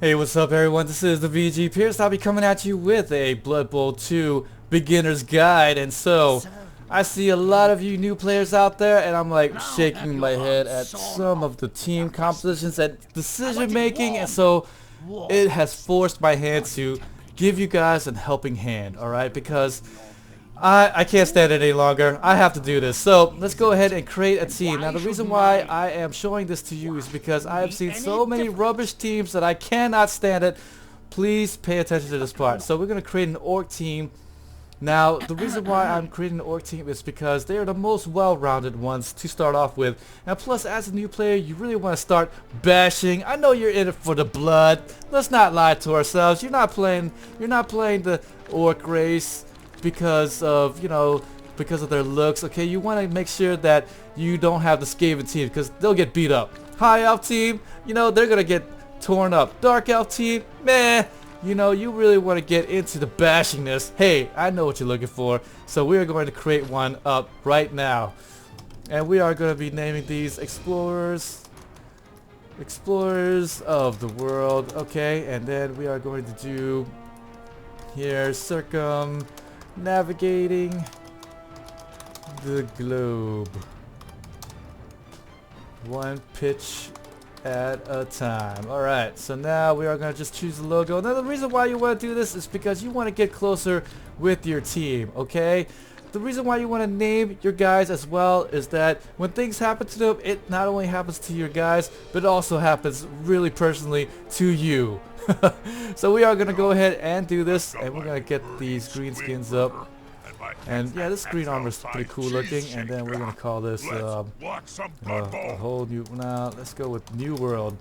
Hey, what's up everyone? This is the VG Pierce. I'll be coming at you with a Blood Bowl 2 beginner's guide. And so, I see a lot of you new players out there and I'm like shaking my head at some of the team compositions and decision making, and so it has forced my hand to give you guys a helping hand, alright? Because I can't stand it any longer. I have to do this. So let's go ahead and create a team. Now the reason why I am showing this to you is because I have seen so many rubbish teams that I cannot stand it. Please pay attention to this part. So we're going to create an orc team. Now the reason why I'm creating an orc team is because they are the most well-rounded ones to start off with. And plus, as a new player, you really want to start bashing. I know you're in it for the blood. Let's not lie to ourselves. You're not playing the orc race because of, because of their looks. Okay, you want to make sure that you don't have the Skaven team because they'll get beat up. High elf team, they're gonna get torn up. Dark elf team, meh. You really want to get into the bashingness. Hey, I know what you're looking for. So we are going to create one up right now, and we are going to be naming these explorers of the world. Okay, and then we are going to do here navigating the globe, one pitch at a time. Alright, so now we are going to just choose the logo. Now the reason why you want to do this is because you want to get closer with your team, okay? The reason why you want to name your guys as well is that when things happen to them, it not only happens to your guys, but it also happens really personally to you. So we are going to go ahead and do this, and we're going to get these green skins up. And yeah, this green armor is pretty cool looking, and then we're going to call this a whole new, let's go with New World.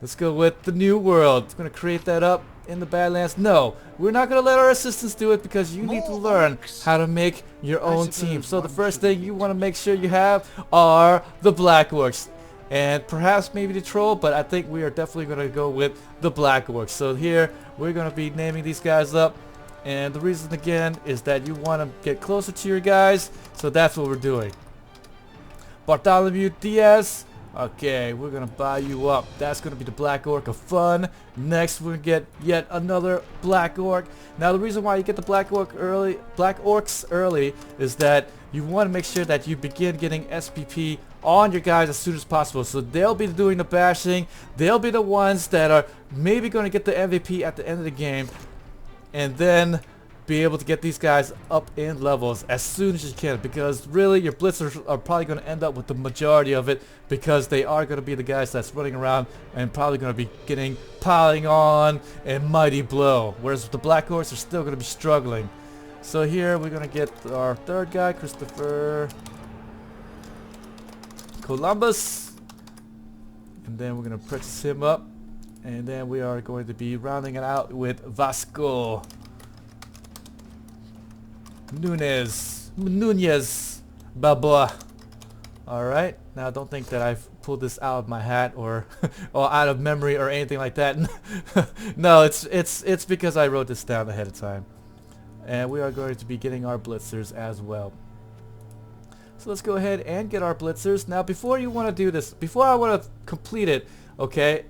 Let's go with the New World. I'm going to create that up in the Badlands. No, we're not going to let our assistants do it because you need to learn how to make your own team. So the first thing you want to make sure you have are the Black Orcs. And perhaps maybe the Troll, but I think we are definitely going to go with the Black Orcs. So here, we're going to be naming these guys up. And the reason again is that you want to get closer to your guys. So that's what we're doing. Bartholomew Diaz. Okay, we're going to buy you up. That's going to be the Black Orc of Fun. Next, we're going to get yet another Black Orc. Now, the reason why you get the Black Orcs early is that you want to make sure that you begin getting SPP on your guys as soon as possible. So they'll be doing the bashing. They'll be the ones that are maybe going to get the MVP at the end of the game. And then be able to get these guys up in levels as soon as you can, because really your blitzers are probably going to end up with the majority of it, because they are going to be the guys that's running around and probably going to be getting piling on and mighty blow, whereas the Black Orcs are still going to be struggling. So here we're going to get our third guy, Christopher Columbus, and then we're going to purchase him up, and then we are going to be rounding it out with Vasco Nunez Balboa. Alright, now don't think that I've pulled this out of my hat or or out of memory or anything like that. No, it's because I wrote this down ahead of time. And we are going to be getting our blitzers as well. So let's go ahead and get our blitzers. Now before you want to do this, before I want to complete it, okay,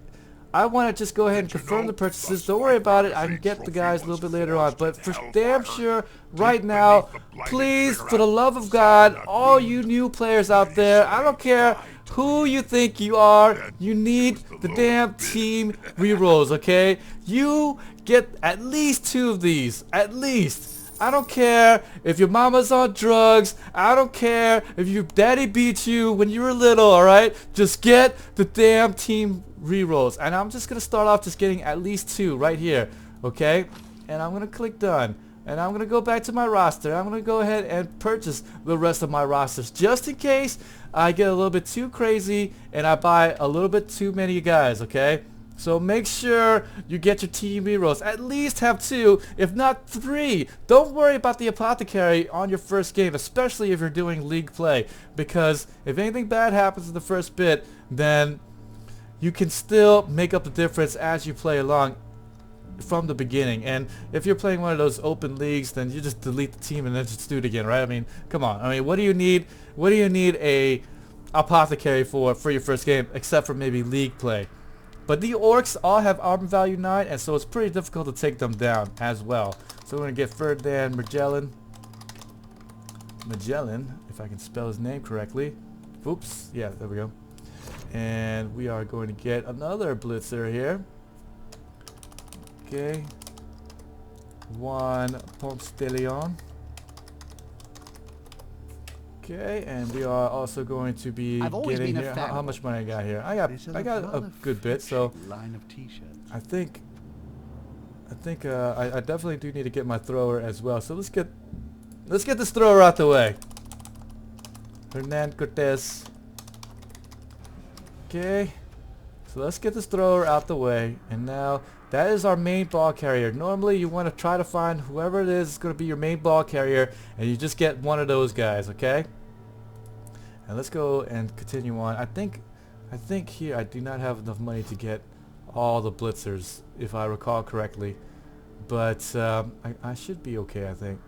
I want to just go ahead and confirm the purchases. Don't worry about it. I can get the guys a little bit later on. But for damn sure, right now, please, for the love of God, all you new players out there, I don't care who you think you are, you need the damn team rerolls, okay? You get at least 2 of these. At least. I don't care if your mama's on drugs. I don't care if your daddy beat you when you were little, alright? Just get the damn team rerolls. And I'm just going to start off just getting at least 2 right here, okay? And I'm going to click done. And I'm going to go back to my roster. I'm going to go ahead and purchase the rest of my rosters just in case I get a little bit too crazy and I buy a little bit too many guys, okay? So make sure you get your team rerolls. At least have 2, if not 3. Don't worry about the apothecary on your first game, especially if you're doing league play, because if anything bad happens in the first bit, then you can still make up the difference as you play along from the beginning. And if you're playing one of those open leagues, then you just delete the team and then just do it again, right? I mean, come on. I mean, what do you need a apothecary for your first game, except for maybe league play? But the orcs all have armor value 9, and so it's pretty difficult to take them down as well. So we're going to get Ferdinand Magellan, if I can spell his name correctly. Oops, yeah, there we go. And we are going to get another blitzer here. Okay. 1 Postilion. Okay, and we are also going to be getting here. How much money I got here? I got a good bit, so I think I definitely do need to get my thrower as well. So let's get this thrower out the way. Hernan Cortez. Okay, so let's get this thrower out the way, and now that is our main ball carrier. Normally you want to try to find whoever it is going to be your main ball carrier, and you just get one of those guys, okay? And let's go and continue on. I think here I do not have enough money to get all the blitzers, if I recall correctly, but I should be okay, I think.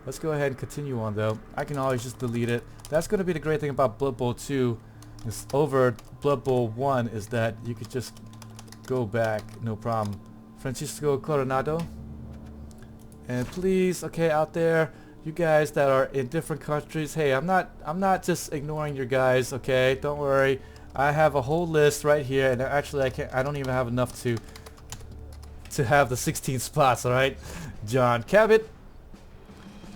Let's go ahead and continue on though. I can always just delete it. That's going to be the great thing about Blood Bowl 2 over Blood Bowl 1 is that you could just go back, no problem. Francisco Coronado. And please, okay, out there, you guys that are in different countries, hey, I'm not just ignoring your guys, okay? Don't worry. I have a whole list right here, and actually I don't even have enough to have the 16 spots, all right? John Cabot.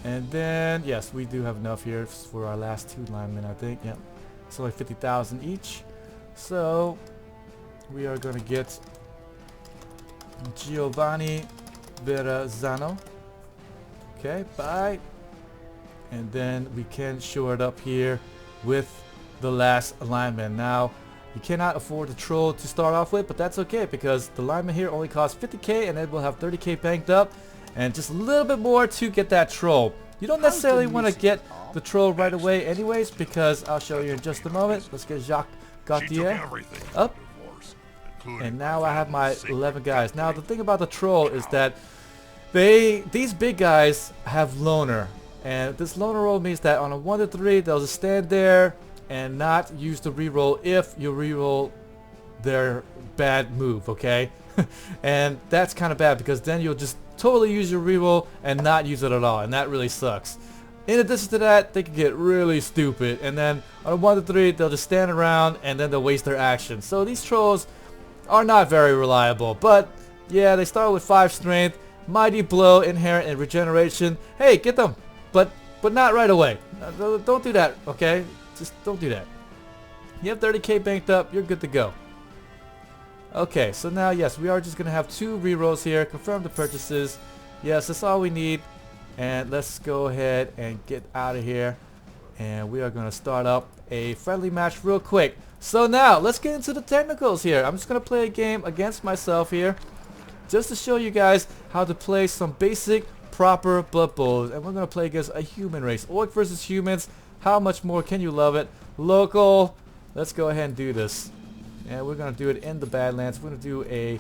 And then, yes, we do have enough here for our last 2 linemen, I think. Yep. It's only 50,000 each. So we are going to get Giovanni Verrazzano. Okay, bye. And then we can shore it up here with the last lineman. Now, you cannot afford the troll to start off with, but that's okay because the lineman here only costs 50k and it will have 30k banked up and just a little bit more to get that troll. You don't necessarily want to get the troll right away anyways because I'll show you in just a moment. Let's get Jacques Gauthier up. And now I have my 11 guys. Now the thing about the troll is that these big guys have loner. And this loner roll means that on a 1 to 3 they'll just stand there and not use the reroll if you reroll their bad move, okay? And that's kind of bad because then you'll just totally use your reroll and not use it at all, and that really sucks. In addition to that, they can get really stupid, and then on a 1 to 3 they'll just stand around and then they'll waste their action. So these trolls are not very reliable, but yeah, they start with 5 strength, mighty blow, inherent, and regeneration. Hey, get them, but not right away. Don't do that, okay? Just don't do that. You have 30k banked up, you're good to go. Okay, so now yes, we are just gonna have 2 rerolls here. Confirm the purchases. Yes, that's all we need. And let's go ahead and get out of here. And we are gonna start up a friendly match real quick. So now let's get into the technicals here. I'm just gonna play a game against myself here, just to show you guys how to play some basic, proper Blood Bowls. And we're gonna play against a human race, orc versus humans. How much more can you love it? Local. Let's go ahead and do this. And we're gonna do it in the Badlands. We're gonna do a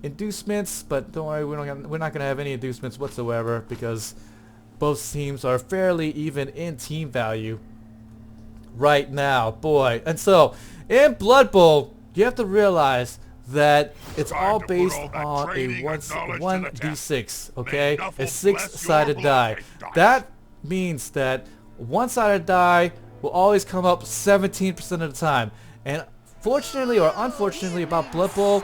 inducements, but don't worry, we're not gonna have any inducements whatsoever because both teams are fairly even in team value right now, boy. And so in Blood Bowl, you have to realize that it's all based on a 1d6, okay? A 6-sided die. That means that one-sided die will always come up 17% of the time. And fortunately or unfortunately about Blood Bowl,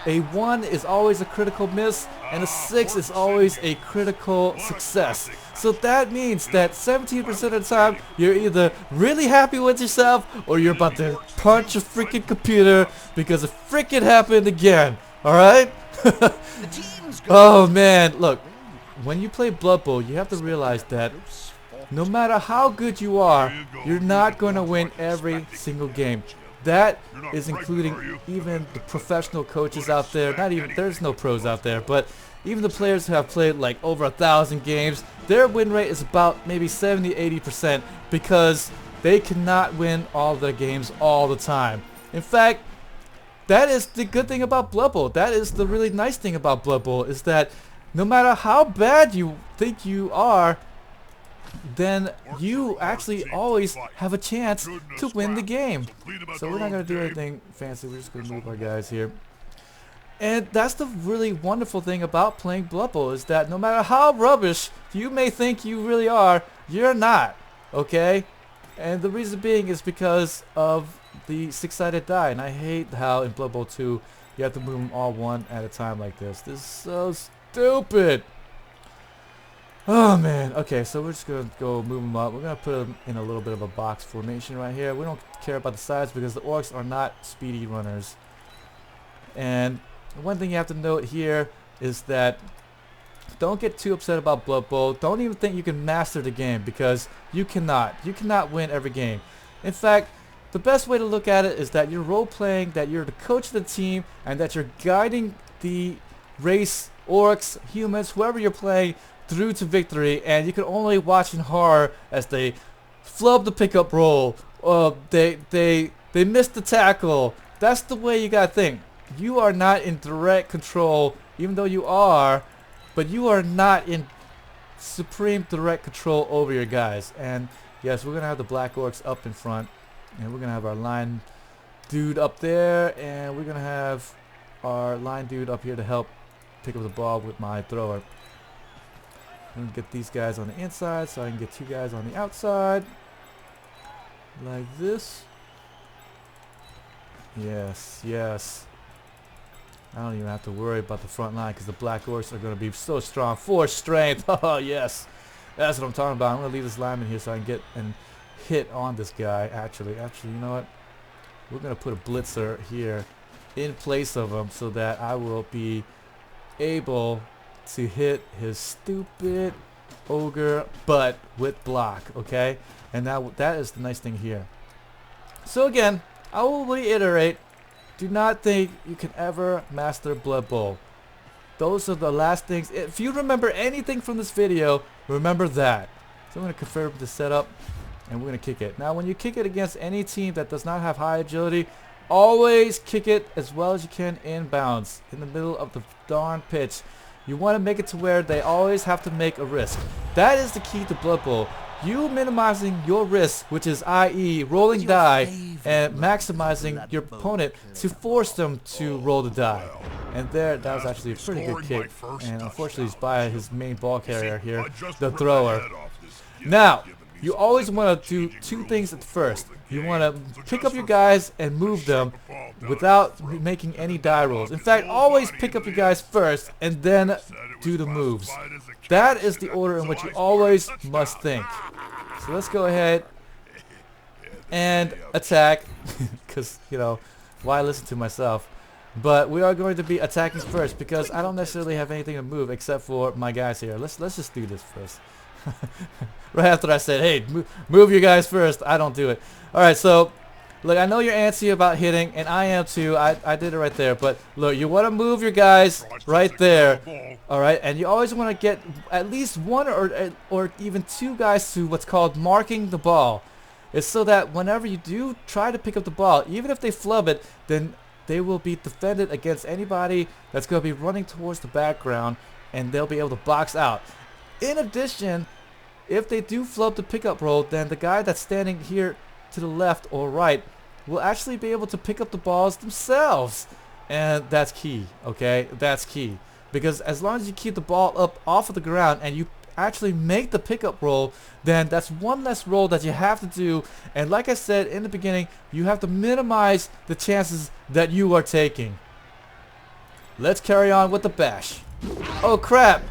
a 1 is always a critical miss and a 6 is always a critical success. So that means that 17% of the time you're either really happy with yourself or you're about to punch a freaking computer because it freaking happened again. Alright? Oh man, look, when you play Blood Bowl, you have to realize that no matter how good you are, you're not going to win every single game. That is including even the professional coaches out there. Not even, there's no pros out there, but even the players who have played like over 1,000 games, their win rate is about maybe 70-80% because they cannot win all their games all the time. In fact, that is the good thing about Blood Bowl. That is the really nice thing about Blood Bowl, is that no matter how bad you think you are, then you actually always have a chance to win the game. So we're not going to do anything fancy. We're just going to move our guys here. And that's the really wonderful thing about playing Blood Bowl, is that no matter how rubbish you may think you really are, you're not, okay? And the reason being is because of the six-sided die. And I hate how in Blood Bowl 2 you have to move them all one at a time like this. This is so stupid. Oh man. Okay, so we're just going to go move them up. We're going to put them in a little bit of a box formation right here. We don't care about the size because the orcs are not speedy runners. And one thing you have to note here is that don't get too upset about Blood Bowl. Don't even think you can master the game, because you cannot. You cannot win every game. In fact, the best way to look at it is that you're role-playing, that you're the coach of the team, and that you're guiding the race, orcs, humans, whoever you're playing, through to victory, and you can only watch in horror as they flub the pickup roll, they missed the tackle. That's the way you gotta think. You are not in direct control, even though you are, but you are not in supreme direct control over your guys. And yes, we're gonna have the black orcs up in front, and we're gonna have our line dude up there, and we're gonna have our line dude up here to help pick up the ball with my thrower. I'm gonna get these guys on the inside so I can get two guys on the outside, like this. Yes, yes. I don't even have to worry about the front line because the black orcs are going to be so strong. 4 strength. Oh, yes. That's what I'm talking about. I'm going to leave this lineman here so I can get and hit on this guy. Actually, you know what? We're going to put a blitzer here in place of him so that I will be able to hit his stupid ogre butt with block. Okay? And that is the nice thing here. So again, I will reiterate. Do not think you can ever master Blood Bowl. Those are the last things. If you remember anything from this video, remember that. So I'm going to confirm the setup, and we're going to kick it. Now when you kick it against any team that does not have high agility, always kick it as well as you can inbounds in the middle of the darn pitch. You want to make it to where they always have to make a risk. That is the key to Blood Bowl. You minimizing your risk, which is i.e. rolling die, and maximizing your opponent to force them to roll the die. And that was actually a pretty good kick. And unfortunately he's by his main ball carrier here, the thrower. Now, you always want to do two things at first. You want to pick up your guys and move them without making any die rolls. In fact, always pick up your guys first and then do the moves. That is the order in which you always must think. So let's go ahead and attack, because, you know, why listen to myself? But we are going to be attacking first because I don't necessarily have anything to move except for my guys here. Let's just do this first. Right after I said, hey, move your guys first, I don't do it. Alright, so look, I know you're antsy about hitting, and I am too. I did it right there. But look, you want to move your guys right there. Alright, and you always want to get at least one or even two guys to what's called marking the ball. It's so that whenever you do try to pick up the ball, even if they flub it, then they will be defended against anybody that's going to be running towards the background, and they'll be able to box out. In addition, if they do flub the pickup roll, then the guy that's standing here to the left or right will actually be able to pick up the balls themselves. And that's key, okay? That's key. Because as long as you keep the ball up off of the ground and you actually make the pickup roll, then that's one less roll that you have to do. And like I said in the beginning, you have to minimize the chances that you are taking. Let's carry on with the bash. Oh crap!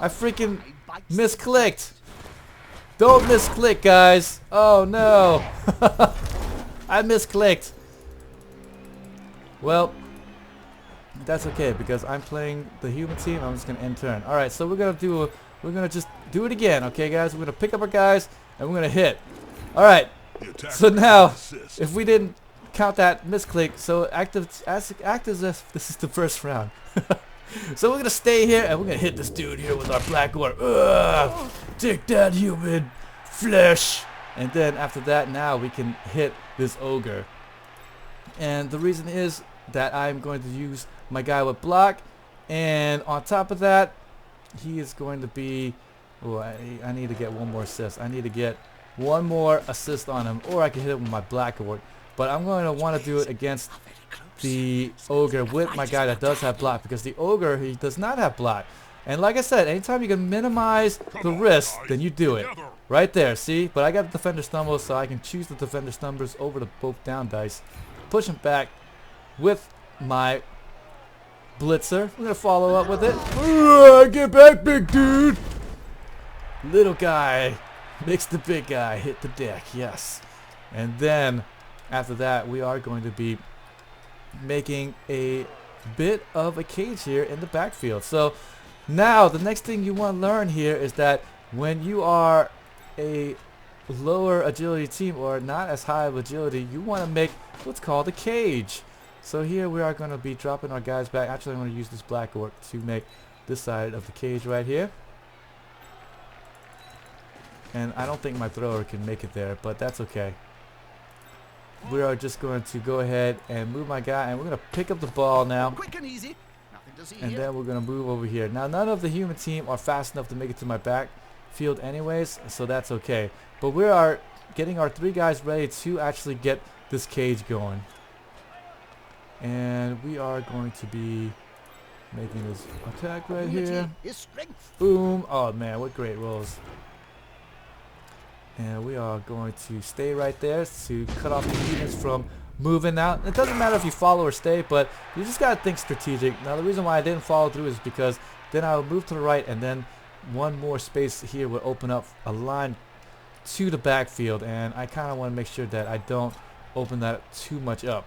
I freaking misclicked. Don't misclick, guys. Oh no. I misclicked. Well, that's okay because I'm playing the human team. I'm just gonna end turn. All right, so we're gonna just do it again, okay, guys? We're gonna pick up our guys and we're gonna hit. All right. So now, if we didn't count that misclick, so act as if this is the first round. So we're gonna stay here and we're gonna hit this dude here with our black orb. Ugh, take that, human flesh. And then after that, now we can hit this ogre. And the reason is that I'm going to use my guy with block, and on top of that, he is going to be Oh, I need to get one more assist. I need to get one more assist on him, or I can hit him with my black orc. But I'm going to want to do it against the ogre with my guy that does have block, because the ogre, he does not have block. And like I said, anytime you can minimize the risk, then you do it. Right there, see? But I got the defender stumble, so I can choose the defender stumbles over the both down dice. Push him back with my blitzer. We're going to follow up with it. Get back, big dude! Little guy makes the big guy hit the deck, yes. And then, after that, we are going to be making a bit of a cage here in the backfield. So, now, the next thing you want to learn here is that when you are a lower agility team or not as high of agility, you want to make what's called a cage. So here we are going to be dropping our guys back. Actually, I'm going to use this black orc to make this side of the cage right here. And I don't think my thrower can make it there, but that's okay. We are just going to go ahead and move my guy, and we're going to pick up the ball now. Quick and easy. And then we're going to move over here. Now, none of the human team are fast enough to make it to my backfield anyways, so that's okay. But we are getting our 3 guys ready to actually get this cage going. And we are going to be making this attack right here. Boom. Oh, man, what great rolls. And we are going to stay right there to cut off the units from moving out. It doesn't matter if you follow or stay, but you just gotta think strategic. Now the reason why I didn't follow through is because then I would move to the right, and then one more space here would open up a line to the backfield, and I kind of want to make sure that I don't open that too much up.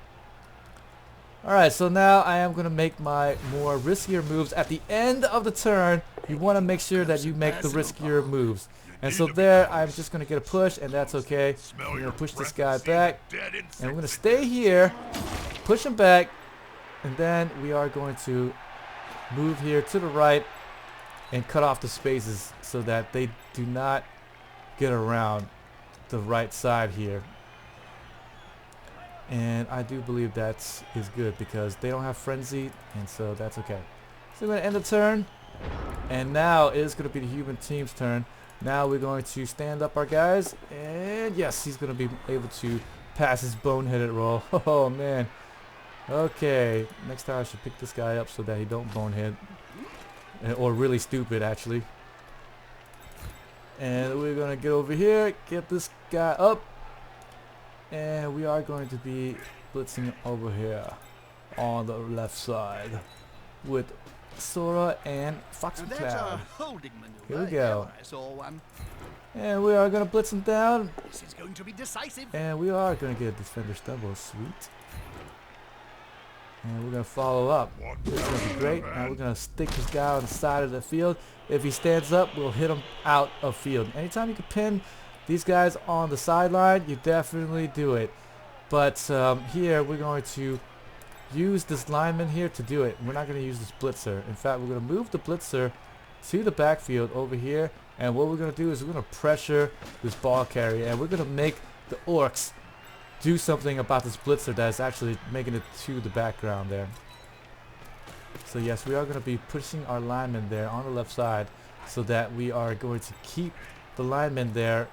Alright, so now I am going to make my more riskier moves. At the end of the turn, you want to make sure that you make the riskier moves. And so there, I'm just going to get a push, and that's okay. We're going to push this guy back, and we're going to stay here, push him back, and then we are going to move here to the right and cut off the spaces so that they do not get around the right side here. And I do believe that is good because they don't have frenzy, and so that's okay. So we're going to end the turn, and now it is going to be the human team's turn. Now we're going to stand up our guys, and yes, he's going to be able to pass his boneheaded roll. Oh man. Okay, next time I should pick this guy up so that he don't bonehead, or really stupid actually. And we're going to get over here, get this guy up, and we are going to be blitzing over here on the left side with Sora and Fox McCloud. Here we go. And we are going to blitz him down. This is going to be decisive. And we are going to get a defender stumble. Sweet. And we're going to follow up. This is going to be great. Now we're going to stick this guy on the side of the field. If he stands up, we'll hit him out of field. Anytime you can pin these guys on the sideline, you definitely do it. But here we're going to use this lineman here to do it. We're not going to use this blitzer. In fact, we're going to move the blitzer to the backfield over here, and what we're going to do is we're going to pressure this ball carrier, and we're going to make the orcs do something about this blitzer that is actually making it to the background there. So yes, we are going to be pushing our lineman there on the left side so that we are going to keep the lineman there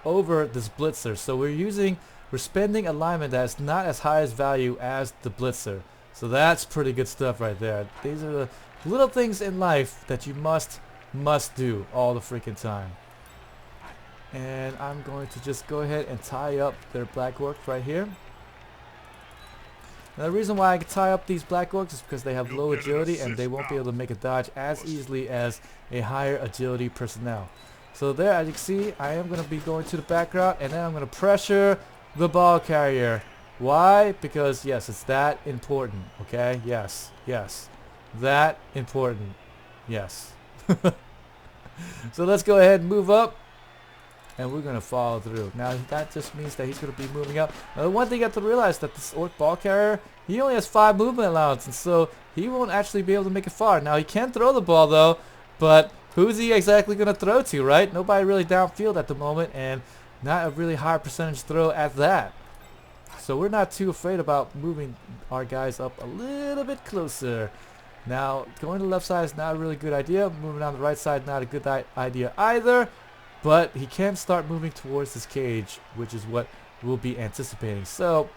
over this blitzer. So we're spending a lineman that's not as high as value as the blitzer. So that's pretty good stuff right there. These are the little things in life that you must do all the freaking time. And I'm going to just go ahead and tie up their black orcs right here. Now the reason why I can tie up these black orcs is because they have low agility and they won't be able to make a dodge as easily as a higher agility personnel. So there, as you can see, I am going to be going to the background, and then I'm going to pressure the ball carrier. Why? Because yes, it's that important. Okay, yes, that important, yes. So let's go ahead and move up, and we're gonna follow through. Now that just means that he's gonna be moving up. Now the one thing you have to realize that this orc ball carrier, he only has 5 movement allowance, and so he won't actually be able to make it far. Now he can throw the ball though, but who's he exactly gonna throw to, right? Nobody really downfield at the moment, and not a really high percentage throw at that. So we're not too afraid about moving our guys up a little bit closer. Now, going to the left side is not a really good idea. Moving on the right side, not a good idea either. But he can start moving towards this cage, which is what we'll be anticipating. So,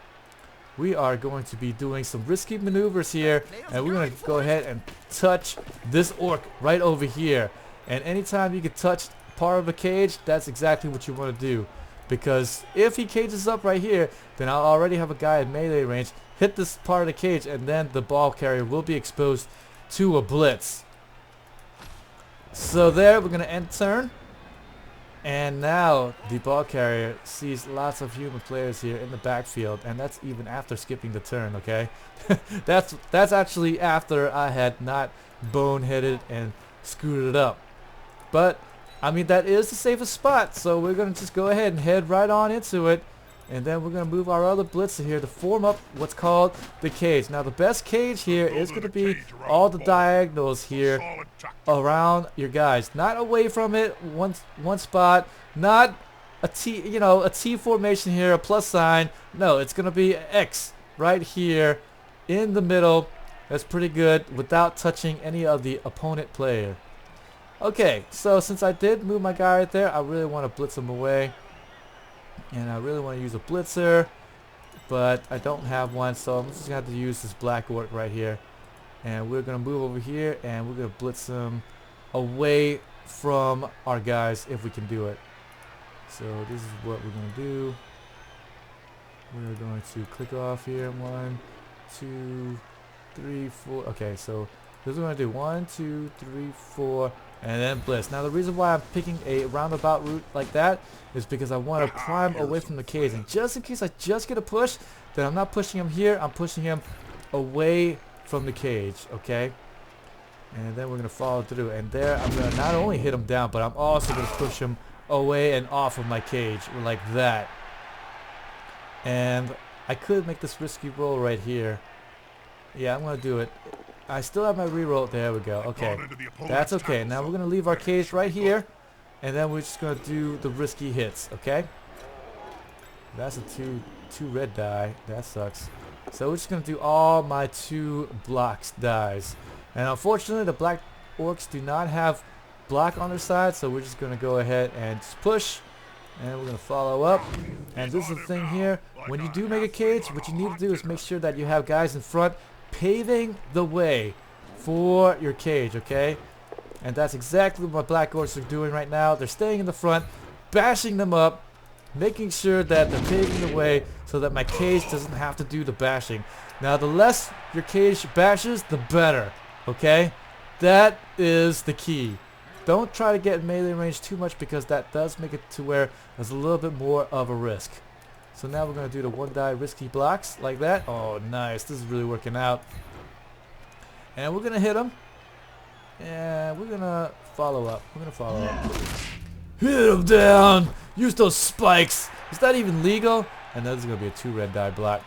we are going to be doing some risky maneuvers here. And we're going to go ahead and touch this orc right over here. And anytime you can touch part of a cage, that's exactly what you want to do. Because if he cages up right here, then I'll already have a guy at melee range hit this part of the cage, and then the ball carrier will be exposed to a blitz. So there, we're going to end turn. And now the ball carrier sees lots of human players here in the backfield, and that's even after skipping the turn, okay? that's actually after I had not boneheaded and screwed it up. But I mean, that is the safest spot, so we're going to just go ahead and head right on into it. And then we're going to move our other blitzer here to form up what's called the cage. Now, the best cage here is going to be all the diagonals here around your guys. Not away from it, one spot. Not a T, a T formation here, a plus sign. No, it's going to be X right here in the middle. That's pretty good without touching any of the opponent player. Okay, so since I did move my guy right there, I really want to blitz him away. And I really want to use a blitzer, but I don't have one, so I'm just going to have to use this black orc right here. And we're going to move over here, and we're going to blitz him away from our guys if we can do it. So this is what we're going to do. We're going to click off here. 1, 2, 3, 4. Okay, so this is what we're going to do. 1, 2, 3, 4. And then blitz. Now the reason why I'm picking a roundabout route like that is because I want to prime away from the cage. And just in case I just get a push, then I'm not pushing him here. I'm pushing him away from the cage. Okay? And then we're going to follow through. And there I'm going to not only hit him down, but I'm also going to push him away and off of my cage. Like that. And I could make this risky roll right here. Yeah, I'm going to do it. I still have my reroll. There we go. Okay. That's okay. Now we're going to leave our cage right here. And then we're just going to do the risky hits. Okay? That's a two red die. That sucks. So we're just going to do all my 2 blocks dies. And unfortunately, the black orcs do not have block on their side. So we're just going to go ahead and just push. And we're going to follow up. And this is the thing here. When you do make a cage, what you need to do is make sure that you have guys in front paving the way for your cage, okay? And that's exactly what my black orcs are doing right now. They're staying in the front, bashing them up, making sure that they're paving the way so that my cage doesn't have to do the bashing. Now, the less your cage bashes, the better, okay? That is the key. Don't try to get in melee range too much because that does make it to where there's a little bit more of a risk. So now we're going to do the 1 die risky blocks like that. Oh, nice. This is really working out. And we're going to hit him. And we're going to follow up. Hit him down. Use those spikes. Is that even legal? And this is going to be a 2 red die block.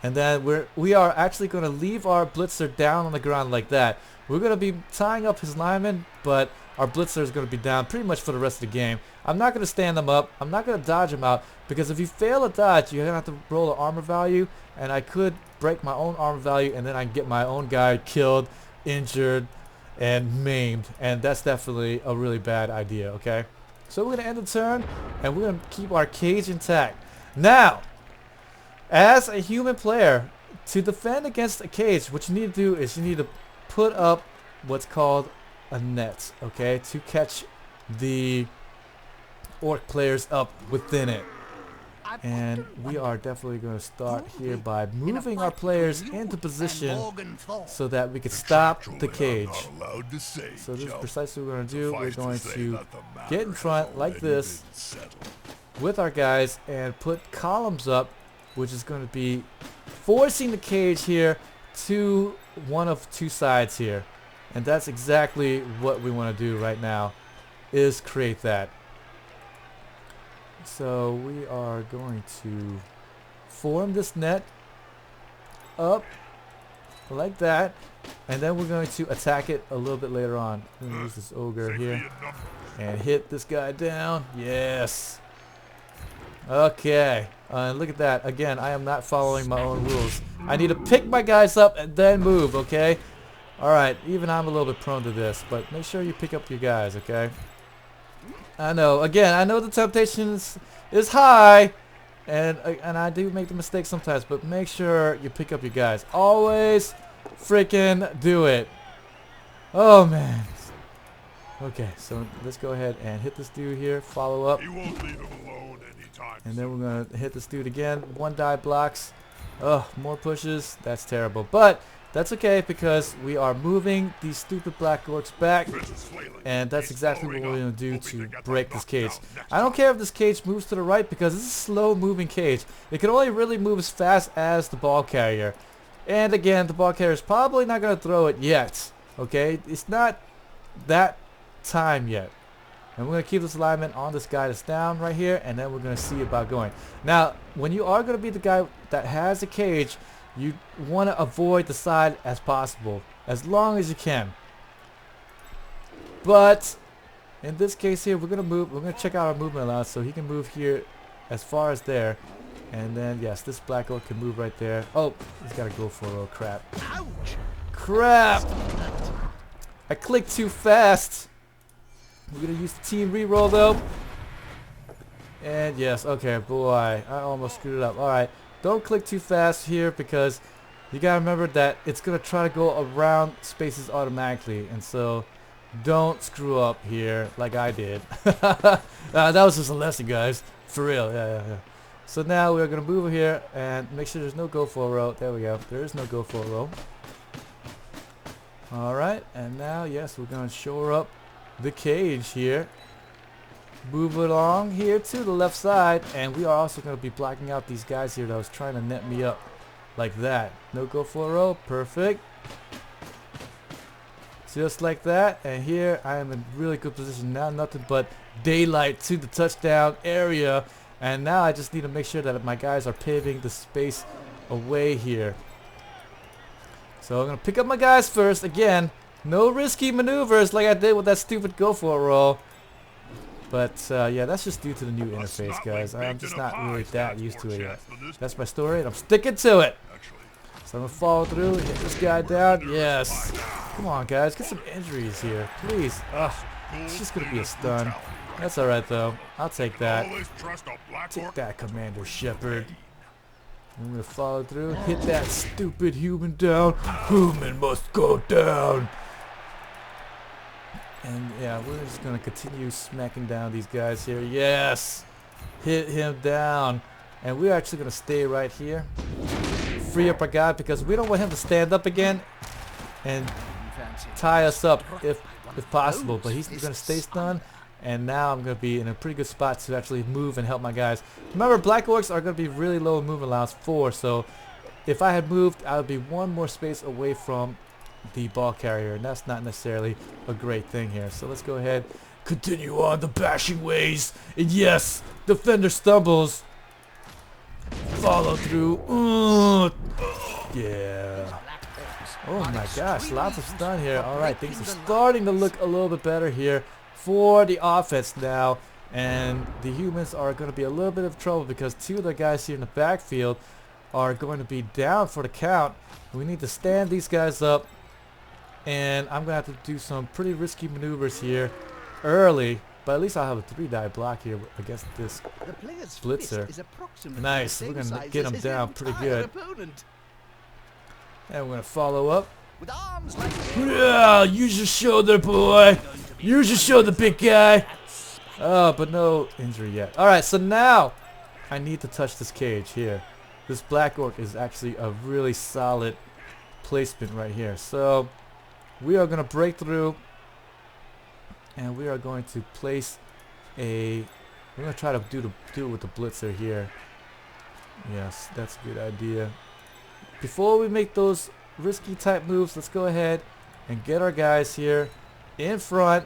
And then we are actually going to leave our blitzer down on the ground like that. We're going to be tying up his lineman, but our blitzer is going to be down pretty much for the rest of the game. I'm not going to stand him up. I'm not going to dodge him out, because if you fail a dodge, you're going to have to roll an armor value, and I could break my own armor value, and then I can get my own guy killed, injured, and maimed, and that's definitely a really bad idea, okay? So we're going to end the turn, and we're going to keep our cage intact. Now, as a human player, to defend against a cage, what you need to do is you need to put up what's called a net, okay, to catch the orc players up within it. And we are definitely going to start here by moving our players into position so that we can stop the cage. So this is precisely what we're going to do. We're going to get in front like this with our guys and put columns up, which is going to be forcing the cage here to one of 2 sides here. And that's exactly what we want to do right now, is create that. So we are going to form this net up like that, and then we're going to attack it a little bit later on. I'm going to use this ogre here and hit this guy down. Yes. Okay. And look at that. Again, I am not following my own rules. I need to pick my guys up and then move, okay? Alright, even I'm a little bit prone to this, but make sure you pick up your guys, okay? I know, again, I know the temptation is high, and I do make the mistake sometimes, but make sure you pick up your guys. Always freaking do it. Oh, man. Okay, so let's go ahead and hit this dude here, follow up. He won't leave him alone anytime And then we're going to hit this dude again. 1 die blocks. Oh, more pushes. That's terrible. But that's okay because we are moving these stupid black orcs back. And that's exactly what we're going to do to break this cage. I don't care if this cage moves to the right because this is a slow moving cage. It can only really move as fast as the ball carrier. And again, the ball carrier is probably not going to throw it yet. Okay? It's not that time yet. And we're going to keep this alignment on this guy that's down right here, and then we're going to see about going. Now, when you are going to be the guy that has a cage, you want to avoid the side as possible, as long as you can. But in this case here, we're going to move. We're going to check out our movement allowance, so he can move here as far as there. And then, yes, this black orc can move right there. Oh, he's got to go for a little crap. Ouch. Crap! I clicked too fast. We're going to use the team reroll though. And yes, okay, boy, I almost screwed it up. Alright, don't click too fast here because you got to remember that it's going to try to go around spaces automatically. And so don't screw up here like I did. That was just a lesson, guys. For real, yeah. So now we're going to move here and make sure there's no go for a row. There we go. There is no go for a row. Alright, and now, yes, we're going to shore up the cage here. Move along here to the left side, and we are also going to be blocking out these guys here that was trying to net me up like that. No go for a row. Perfect. Just like that, and here I am in really good position now. Nothing but daylight to the touchdown area, and now I just need to make sure that my guys are paving the space away here. So I'm going to pick up my guys first. Again, no risky maneuvers like I did with that stupid go for a roll. But yeah, that's just due to the new interface, guys. I'm just not really that used to it yet. That's my story, and I'm sticking to it. So I'm going to follow through, hit this guy down. Yes. Come on, guys. Get some injuries here. Please. Ugh. It's just going to be a stun. That's alright, though. I'll take that. Take that, Commander Shepard. I'm going to follow through, hit that stupid human down. Human must go down. And yeah, we're just going to continue smacking down these guys here. Yes! Hit him down. And we're actually going to stay right here. Free up our guy because we don't want him to stand up again and tie us up if possible. But he's going to stay stunned. And now I'm going to be in a pretty good spot to actually move and help my guys. Remember, black orcs are going to be really low in movement allowance 4. So if I had moved, I would be one more space away from the ball carrier. And that's not necessarily a great thing here. So let's go ahead. Continue on the bashing ways. And yes, defender stumbles. Follow through. Yeah. Oh my gosh, lots of stun here. Alright, things are starting to look a little bit better here for the offense now, and the humans are going to be a little bit of trouble because 2 of the guys here in the backfield are going to be down for the count. We need to stand these guys up, and I'm going to have to do some pretty risky maneuvers here early, but at least I'll have a 3-die block here against this blitzer. Nice, we're going to get him down pretty good. And we're going to follow up. Yeah, use your shoulder, boy. Use your shoulder, big guy. Oh, but no injury yet. Alright, so now I need to touch this cage here. This black orc is actually a really solid placement right here. So we are going to break through, and we are going to place a... We're going to try to do it with the blitzer here. Yes, that's a good idea. Before we make those risky type moves, let's go ahead and get our guys here in front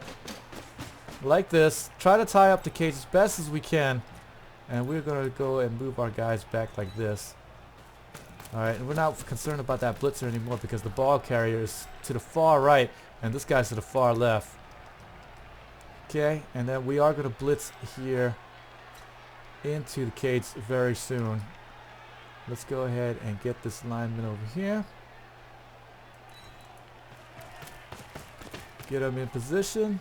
like this. Try to tie up the cage as best as we can, and we're going to go and move our guys back like this. Alright, and we're not concerned about that blitzer anymore because the ball carrier is to the far right and this guy's to the far left. Okay, and then we are going to blitz here into the cage very soon. Let's go ahead and get this lineman over here. Get him in position.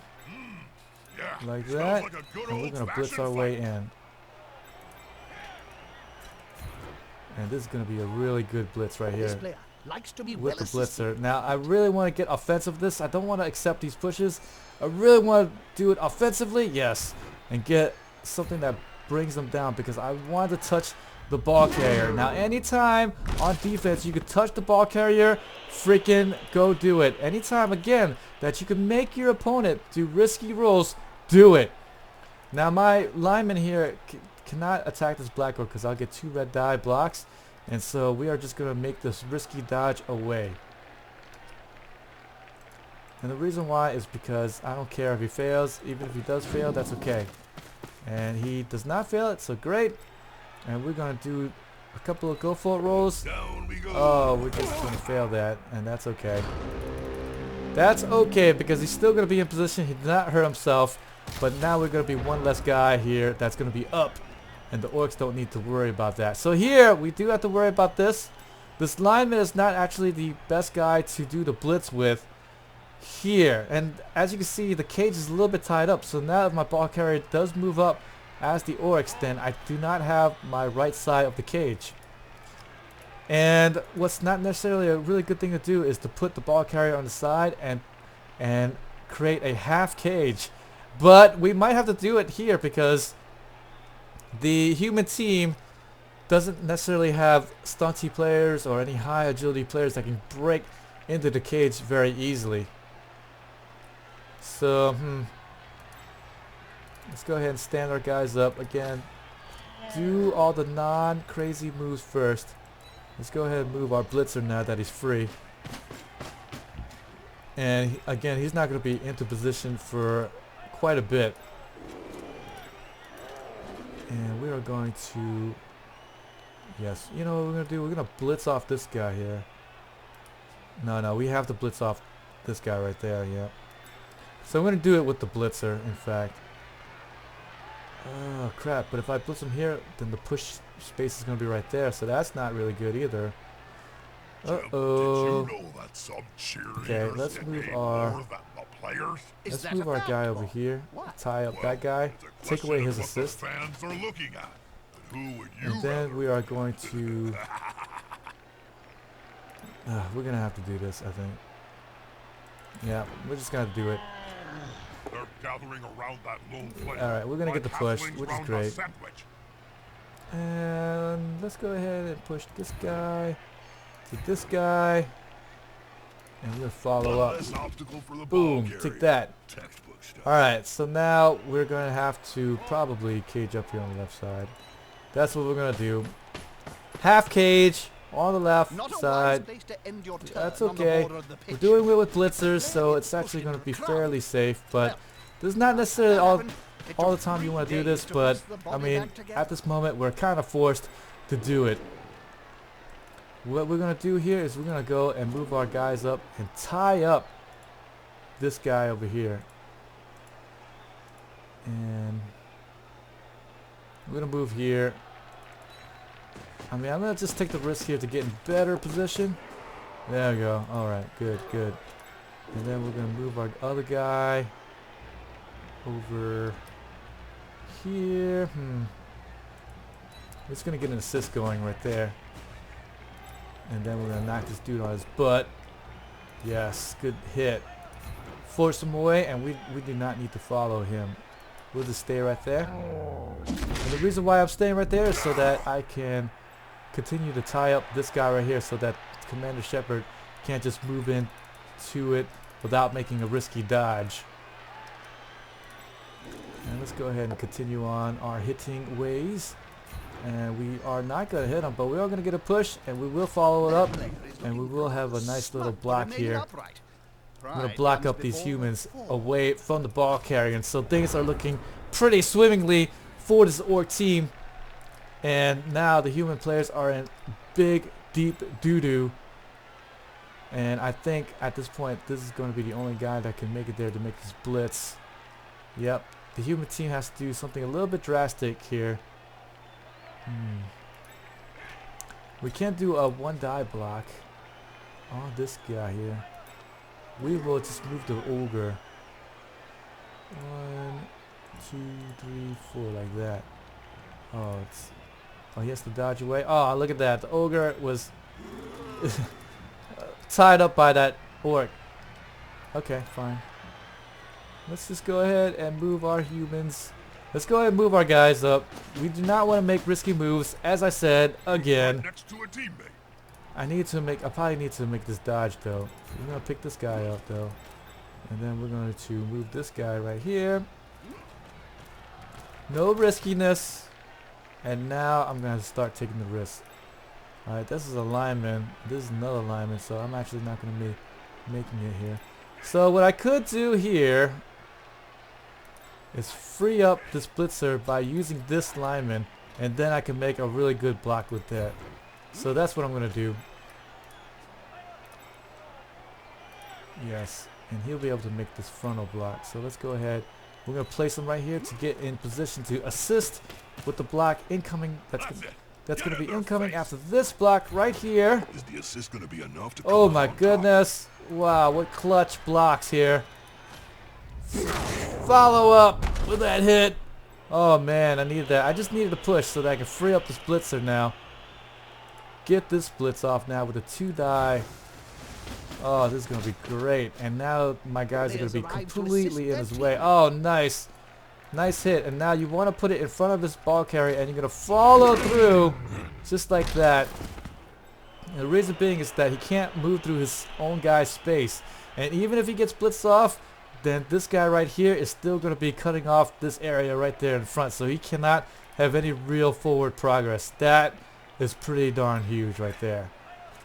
Yeah, Like smells that. like a good And we're going to blitz old-fashioned our way fight. in. And this is going to be a really good blitz right This here player likes to be with well the assisted. blitzer. Now, I really want to get offensive this. I don't want to accept these pushes. I really want to do it offensively. Yes. And get something that brings them down because I want to touch the ball carrier. Now, anytime on defense you could touch the ball carrier, freaking go do it. Anytime, again, that you can make your opponent do risky rolls, do it. Now, my lineman here cannot attack this black orc because I'll get 2 red die blocks. And so we are just going to make this risky dodge away. And the reason why is because I don't care if he fails. Even if he does fail, that's okay. And he does not fail it, so great. And we're going to do a couple of go for it rolls. Down we go. Oh, we're just going to fail that, and that's okay. That's okay because he's still going to be in position. He did not hurt himself. But now we're going to be one less guy here that's going to be up. And the orcs don't need to worry about that. So here, we do have to worry about this. This lineman is not actually the best guy to do the blitz with here. And as you can see, the cage is a little bit tied up. So now if my ball carrier does move up as the orcs, then I do not have my right side of the cage. And what's not necessarily a really good thing to do is to put the ball carrier on the side and create a half cage. But we might have to do it here because the human team doesn't necessarily have stunty players or any high agility players that can break into the cage very easily. So, let's go ahead and stand our guys up again. Do all the non-crazy moves first. Let's go ahead and move our blitzer now that he's free. And again, he's not going to be into position for quite a bit. And we are going to, yes, you know what we're going to do? We're going to blitz off this guy here. No, we have to blitz off this guy right there, yeah. So I'm going to do it with the blitzer, in fact. Oh, crap, but if I blitz him here, then the push space is going to be right there, so that's not really good either. Uh-oh. Did you know that some cheerleaders Okay, let's get move paid our... more than the players? Is Let's that move a our fact? guy over here. What? Tie up Well, that guy. it's a Take away his question of assist. what the fans are looking at. But who would you And then rather? we are going to... we're going to have to do this, I think. Yeah, we're just going to do it. They're gathering around that lone player. Alright, we're going to get the like push, halflings which is round a great. sandwich. And let's go ahead and push this guy to this guy. And we'll follow One up. less obstacle for the Boom, ball take carrier. that. Textbook stuff. Alright, so now we're going to have to probably cage up here on the left side. That's what we're going to do. Half cage on the left Not a wise side. place to end your turn That's on the okay. border of the We're pitch. doing it with blitzers, so it's actually going to be fairly safe. But this is not necessarily all the time you want to do this, but I mean, at this moment we're kind of forced to do it. What we're going to do here is we're going to go and move our guys up and tie up this guy over here. And we're going to move here. I mean, I'm going to just take the risk here to get in better position. There we go. Alright, good. And then we're going to move our other guy over here. It's going to get an assist going right there. And then we're going to knock this dude on his butt. Yes, good hit. Force him away, and we do not need to follow him. We'll just stay right there. And the reason why I'm staying right there is so that I can continue to tie up this guy right here so that Commander Shepard can't just move into it without making a risky dodge. And let's go ahead and continue on our hitting ways. And we are not going to hit him, but we are going to get a push, and we will follow it up, and we will have a nice little block here. I'm going to block up these humans away from the ball carrier, and so things are looking pretty swimmingly for this orc team. And now the human players are in big, deep doo-doo. And I think at this point, this is going to be the only guy that can make it there to make this blitz. Yep, the human team has to do something a little bit drastic here. We can't do a one die block on this guy here. We will just move the ogre. 1, 2, 3, 4, like that. Oh, he has to dodge away. Oh, look at that. The ogre was tied up by that orc. Okay, fine. Let's just go ahead and move our humans. Let's go ahead and move our guys up. We do not want to make risky moves. As I said, again. Next to a teammate. I probably need to make this dodge though. We're going to pick this guy up though. And then we're going to move this guy right here. No riskiness. And now I'm going to start taking the risk. Alright, this is a lineman. This is another lineman, so I'm actually not going to be making it here. So what I could do here is free up this blitzer by using this lineman, and then I can make a really good block with that. So that's what I'm going to do. Yes, and he'll be able to make this frontal block. So let's go ahead. We're going to place him right here to get in position to assist with the block incoming. That's going to be incoming after this block right here. Is the assist going to be enough to Oh my goodness. Wow, what clutch blocks here. Follow up with that hit. Oh man, I needed that. I just needed to push so that I can free up this blitzer now. Get this blitz off now with a 2 die. Oh, this is going to be great. And now my guys are going to be completely in his way. Oh, nice. Nice hit. And now you want to put it in front of this ball carrier and you're going to follow through just like that. And the reason being is that he can't move through his own guy's space. And even if he gets blitzed off, then this guy right here is still going to be cutting off this area right there in front. So he cannot have any real forward progress. That is pretty darn huge right there.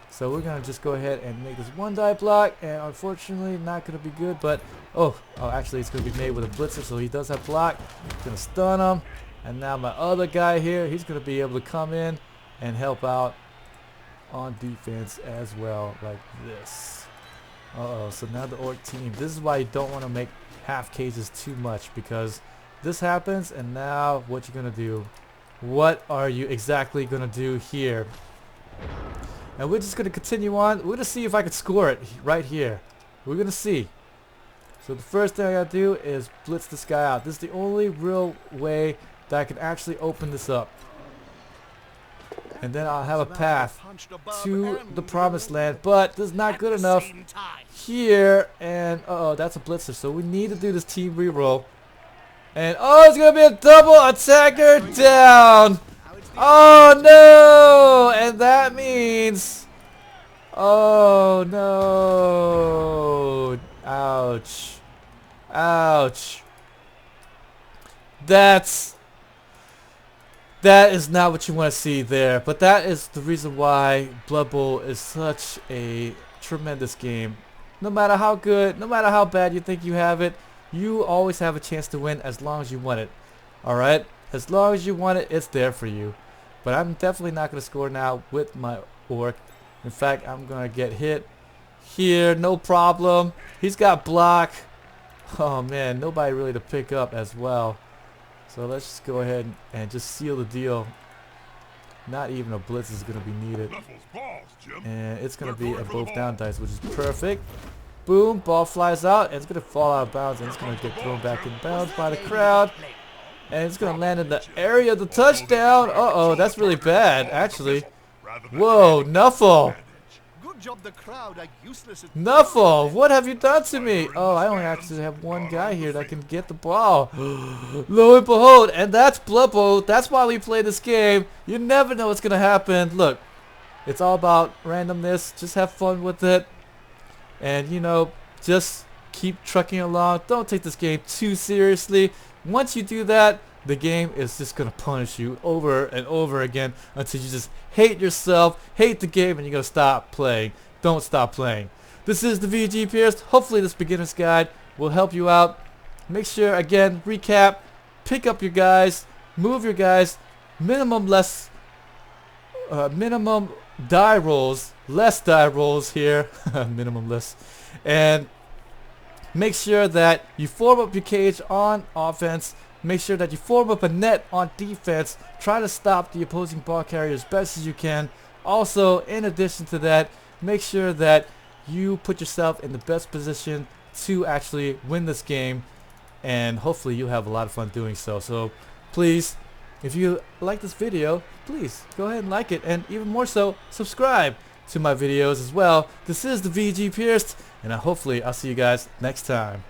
So we're going to just go ahead and make this 1 die block, and unfortunately not going to be good, but oh actually it's going to be made with a blitzer, so he does have block. Going to stun him, and now my other guy here, he's going to be able to come in and help out on defense as well, like this. So now the orc team, this is why you don't want to make half cages too much, because this happens, and now what you're going to do, what are you exactly going to do here? And we're just going to continue on. We're going to see if I can score it right here. We're going to see. So the first thing I got to do is blitz this guy out. This is the only real way that I can actually open this up. And then I'll have a path to the promised land. But this is not good enough here. And that's a blitzer. So we need to do this team reroll. And it's going to be a double attacker down. Oh no! And that means, oh no! Ouch! Ouch! That is not what you want to see there. But that is the reason why Blood Bowl is such a tremendous game. No matter how good, no matter how bad you think you have it, you always have a chance to win as long as you want it. Alright? As long as you want it, it's there for you. But I'm definitely not going to score now with my orc. In fact, I'm going to get hit here. No problem. He's got block. Oh, man. Nobody really to pick up as well. So let's just go ahead and just seal the deal. Not even a blitz is going to be needed. And it's going to be a both down dice, which is perfect. Boom. Ball flies out. And it's going to fall out of bounds. And it's going to get thrown back in bounds by the crowd. And it's going to land in the area of the touchdown. That's really bad, actually. Whoa, Nuffle. Nuffle, what have you done to me? I only actually have one guy here that can get the ball. Lo and behold, and that's Blood Bowl. That's why we play this game. You never know what's going to happen. Look, it's all about randomness. Just have fun with it. And, just keep trucking along. Don't take this game too seriously. Once you do that, the game is just going to punish you over and over again until you just hate yourself, hate the game, and you're going to stop playing. Don't stop playing. This is the VG Pierce. Hopefully this beginner's guide will help you out. Make sure, again, recap, pick up your guys, move your guys, minimum die rolls, less die rolls here, minimum less, and make sure that you form up your cage on offense. Make sure that you form up a net on defense. Try to stop the opposing ball carrier as best as you can. Also, in addition to that, make sure that you put yourself in the best position to actually win this game, and hopefully you'll have a lot of fun doing so. So please, if you like this video, please go ahead and like it, and even more so, subscribe to my videos as well. This is the VG Pierced, and hopefully I'll see you guys next time.